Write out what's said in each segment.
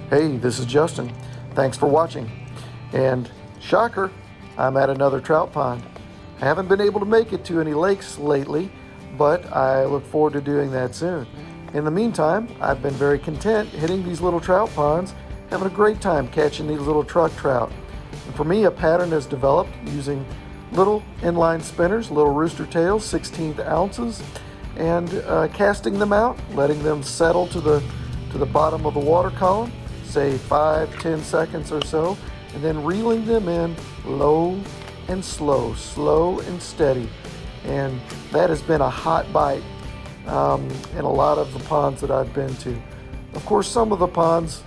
Hey, this is Justin. Thanks for watching. And shocker, I'm at another trout pond. I haven't been able to make it to any lakes lately, but I look forward to doing that soon. In the meantime, I've been very content hitting these little trout ponds, having a great time catching these little truck trout. And for me, a pattern has developed using little inline spinners, little rooster tails, 16th ounces, and casting them out, letting them settle to the bottom of the water column, say 5-10 seconds or so, and then reeling them in low and slow, slow and steady. And that has been a hot bite in a lot of the ponds that I've been to. Of course, some of the ponds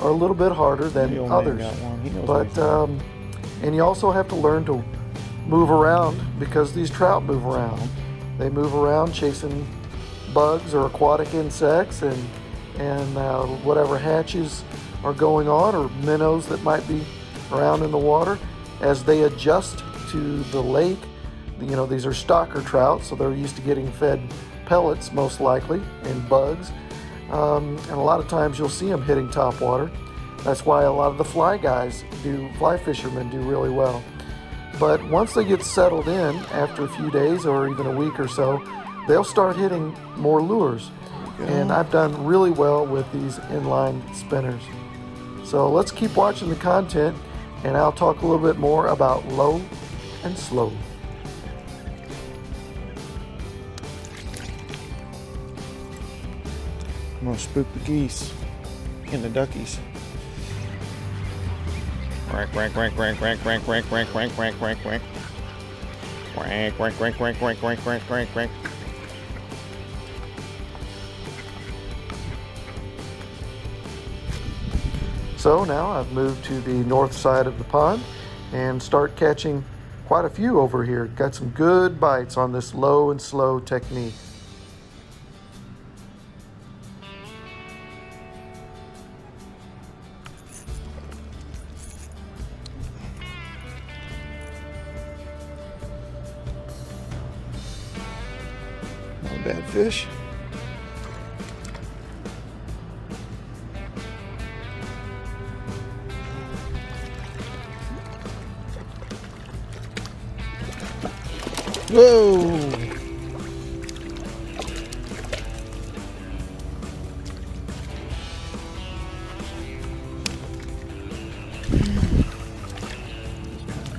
are a little bit harder than others, but and you also have to learn to move around because these trout move around. They move around chasing bugs or aquatic insects and whatever hatches are going on, or minnows that might be around in the water. As they adjust to the lake, you know, these are stocker trout, so they're used to getting fed pellets most likely and bugs. And a lot of times you'll see them hitting top water. That's why a lot of the fly fishermen do really well. But once they get settled in, after a few days or even a week or so, they'll start hitting more lures. And I've done really well with these inline spinners. So let's keep watching the content, and I'll talk a little bit more about low and slow. I'm gonna spook the geese and the duckies. Quack, quack, quack, quack, quack, quack, quack, quack, quack, quack, quack, quack. Quack, quack, quack, quack, quack, quack, quack, quack, quack. So now I've moved to the north side of the pond and start catching quite a few over here. Got some good bites on this low and slow technique. Not a bad fish. Whoa!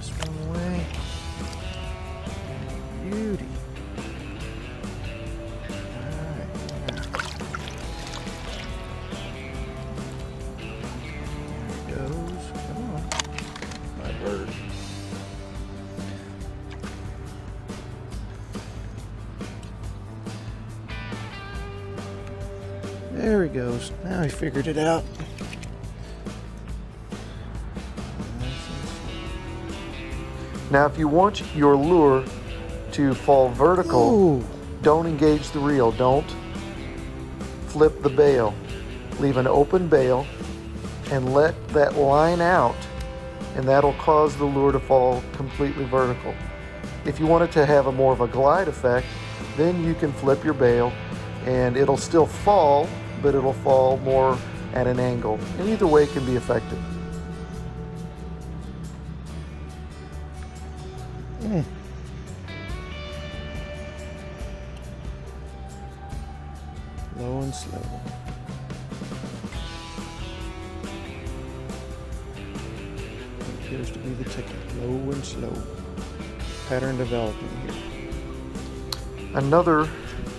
Swim away. Beauty. Alright. There he goes. Come on. My bird. There he goes. Now he figured it out. Now if you want your lure to fall vertical, Ooh. Don't engage the reel. Don't flip the bail. Leave an open bail and let that line out, and that'll cause the lure to fall completely vertical. If you want it to have more of a glide effect, then you can flip your bail and it'll still fall, but it'll fall more at an angle. And either way can be effective. Low and slow. Appears to be the technique. Low and slow. Pattern developing here. Another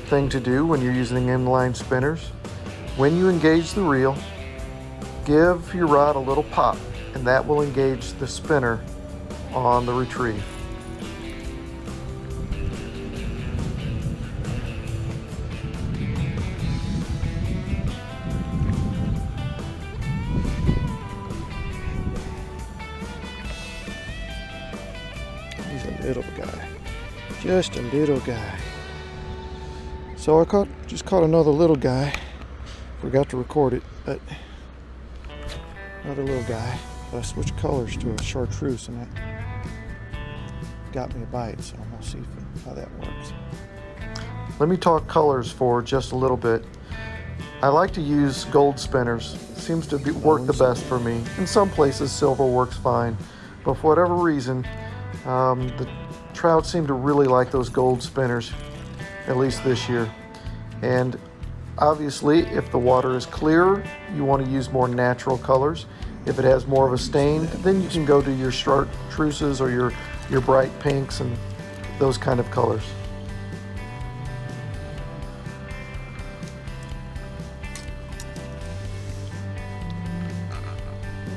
thing to do when you're using inline spinners, when you engage the reel, give your rod a little pop, and that will engage the spinner on the retrieve. He's a little guy. Just a little guy. So I just caught another little guy. Forgot to record it, but another little guy. But I switched colors to a chartreuse, and that got me a bite. So I'm gonna see how that works. Let me talk colors for just a little bit. I like to use gold spinners. Seems to work the best for me. In some places silver works fine, but for whatever reason, the trout seem to really like those gold spinners, at least this year. And obviously, if the water is clearer, you want to use more natural colors. If it has more of a stain, then you can go to your chartreuses or your bright pinks and those kind of colors.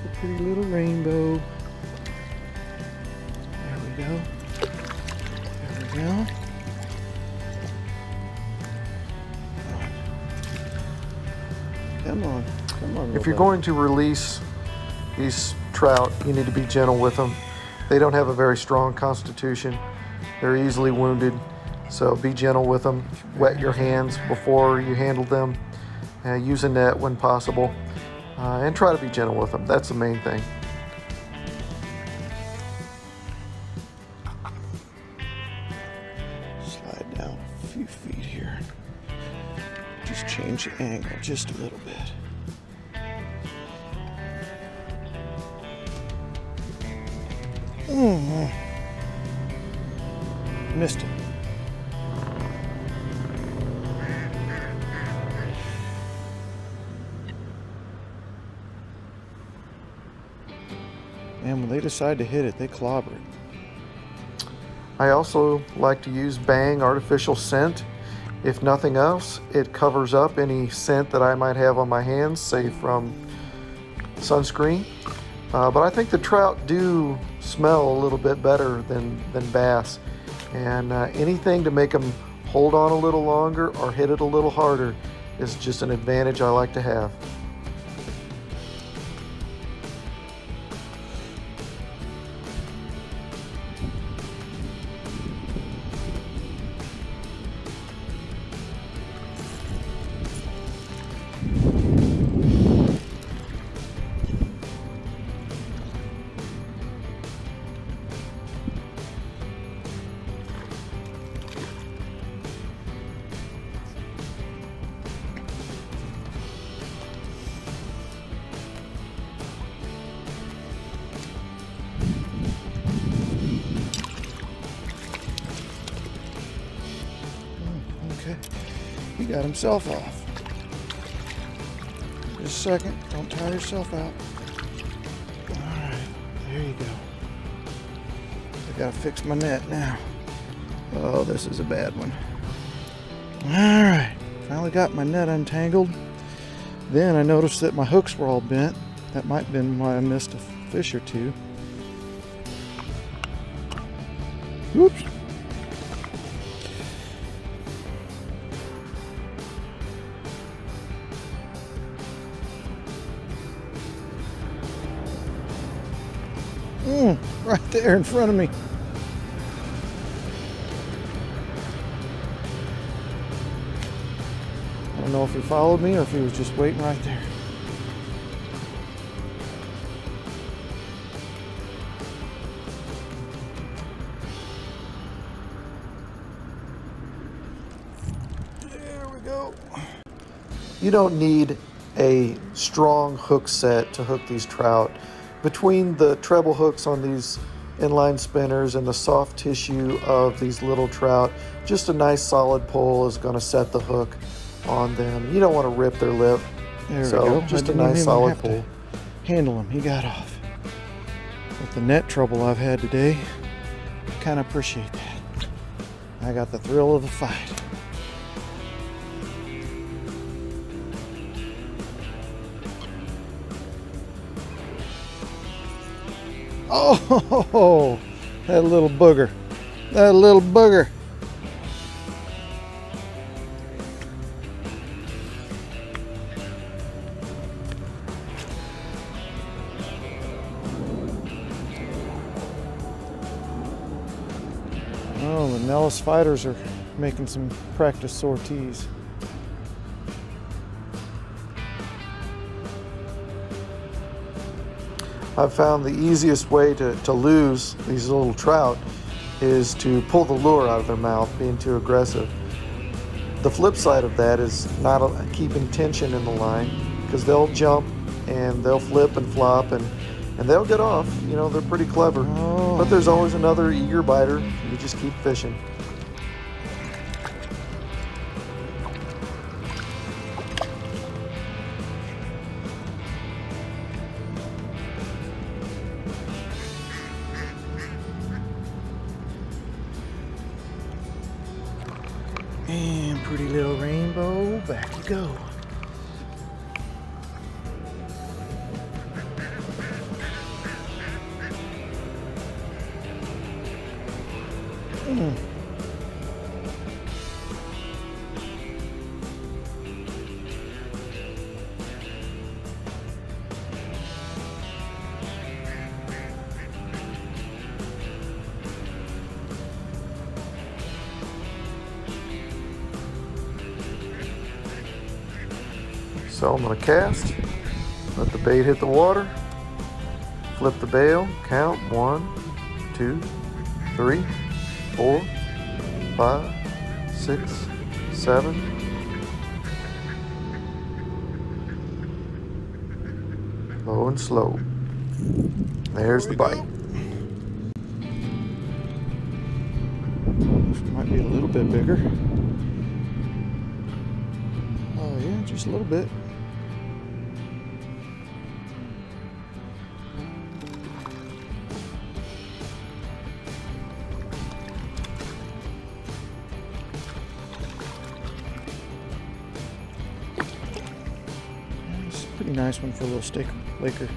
A pretty little rainbow. There we go. There we go. Come on, come on. If you're going to release these trout, you need to be gentle with them. They don't have a very strong constitution. They're easily wounded, so be gentle with them. Wet your hands before you handle them. Use a net when possible, and try to be gentle with them. That's the main thing. Slide down a few feet here. Just change the angle just a little bit. Missed it. And when they decide to hit it, they clobber it. I also like to use Bang artificial scent. If nothing else, it covers up any scent that I might have on my hands, say from sunscreen. But I think the trout do smell a little bit better than bass. And anything to make them hold on a little longer or hit it a little harder is just an advantage I like to have. He got himself off. Just a second, don't tire yourself out. Alright, there you go. I gotta fix my net now. Oh, this is a bad one. Alright, finally got my net untangled. Then I noticed that my hooks were all bent. That might have been why I missed a fish or two. Whoops. Right there in front of me. I don't know if he followed me or if he was just waiting right there. There we go. You don't need a strong hook set to hook these trout. Between the treble hooks on these inline spinners and the soft tissue of these little trout, just a nice solid pull is going to set the hook on them. You don't want to rip their lip. There we So go. just a nice solid have to pull. Handle him. He got off. With the net trouble I've had today, I kind of appreciate that. I got the thrill of the fight. Oh, that little booger. That little booger. Oh, the Nellis fighters are making some practice sorties. I've found the easiest way to lose these little trout is to pull the lure out of their mouth, being too aggressive. the flip side of that is not keeping tension in the line, because they'll jump and they'll flip and flop and they'll get off. You know, they're pretty clever. Oh. But there's always another eager biter. You just keep fishing. And pretty little rainbow, back you go. So I'm going to cast, let the bait hit the water, flip the bail, count 1, 2, 3, 4, 5, 6, 7. Low and slow. There's the bite. Might be a little bit bigger. Oh yeah, just a little bit. It's a pretty nice one for a little steak laker,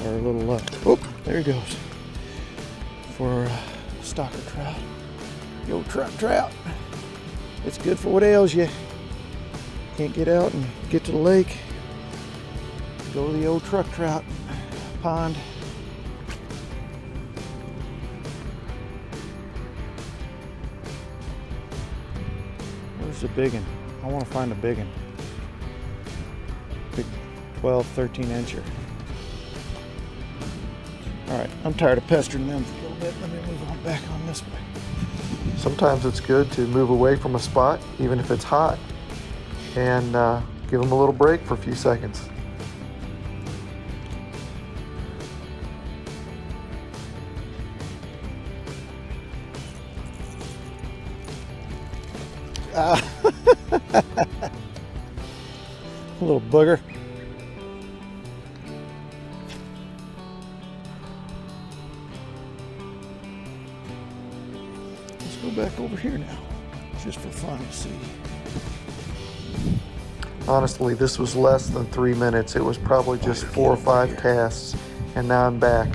or a little, oh, there he goes. For stocker trout. The old trout. It's good for what ails you. Can't get out and get to the lake. Go to the old truck trout pond. Where's the big one? I want to find a big one. Big 12, 13 incher. Alright, I'm tired of pestering them for a little bit. Let me move on back on this way. Sometimes it's good to move away from a spot, even if it's hot, and give them a little break for a few seconds. A little booger. Let's go back over here now, just for fun to see. Honestly, this was less than 3 minutes. It was probably just 4 or 5 casts, and now I'm back.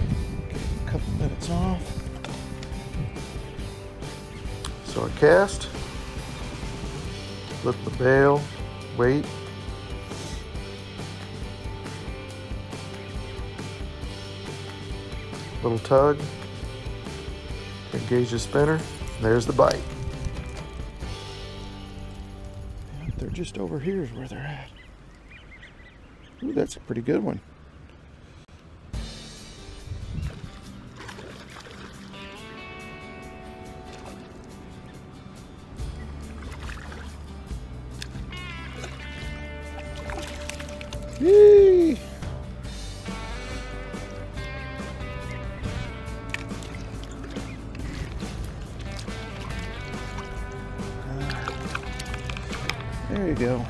A couple minutes off. So I cast, flip the bail, wait. Little tug, engage the spinner, there's the bite. They're just over here is where they're at. Ooh, that's a pretty good one. Yee! There you go.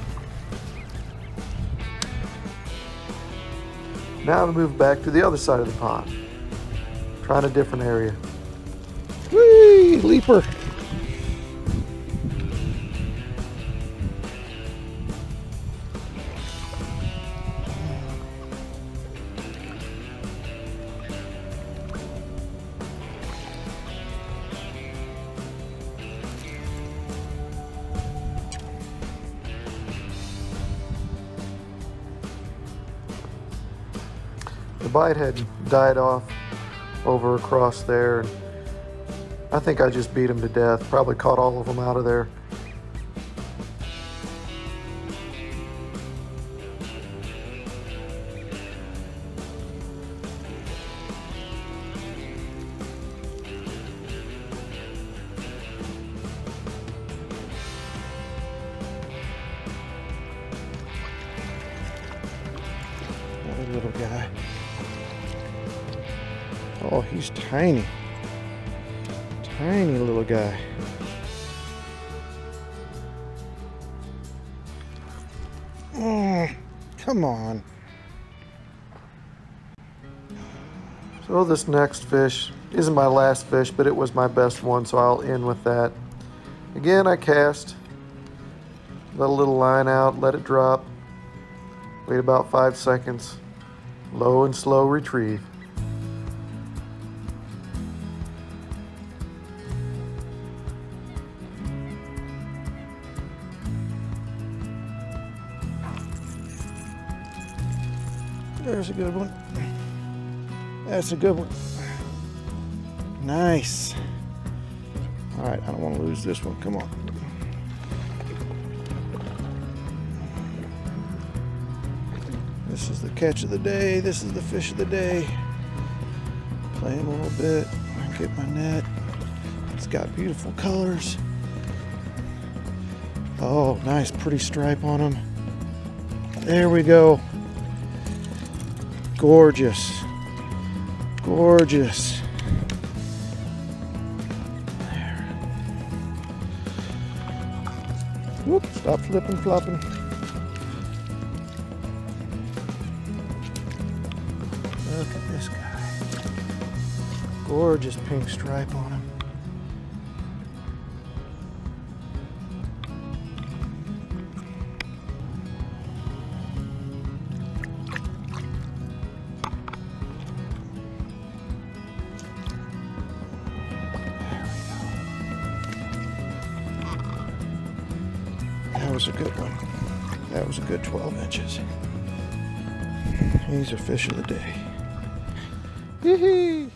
Now to move back to the other side of the pond. Trying a different area. Whee! Leaper! The bite had died off over across there. And I think I just beat him to death. Probably caught all of them out of there. Another little guy. Oh, he's tiny. Tiny little guy. Oh, come on. So this next fish isn't my last fish, but it was my best one, so I'll end with that. Again, I cast, let a little line out, let it drop, wait about 5 seconds, low and slow retrieve. There's a good one. That's a good one. Nice. All right, I don't want to lose this one. Come on. This is the catch of the day. This is the fish of the day. Play him a little bit. Get my net. It's got beautiful colors. Oh, nice, pretty stripe on him. There we go. Gorgeous. Gorgeous. There. Whoop, stop flipping, flopping. Look at this guy. Gorgeous pink stripe on him. That was a good one. That was a good 12 inches. He's a fish of the day. Hee hee!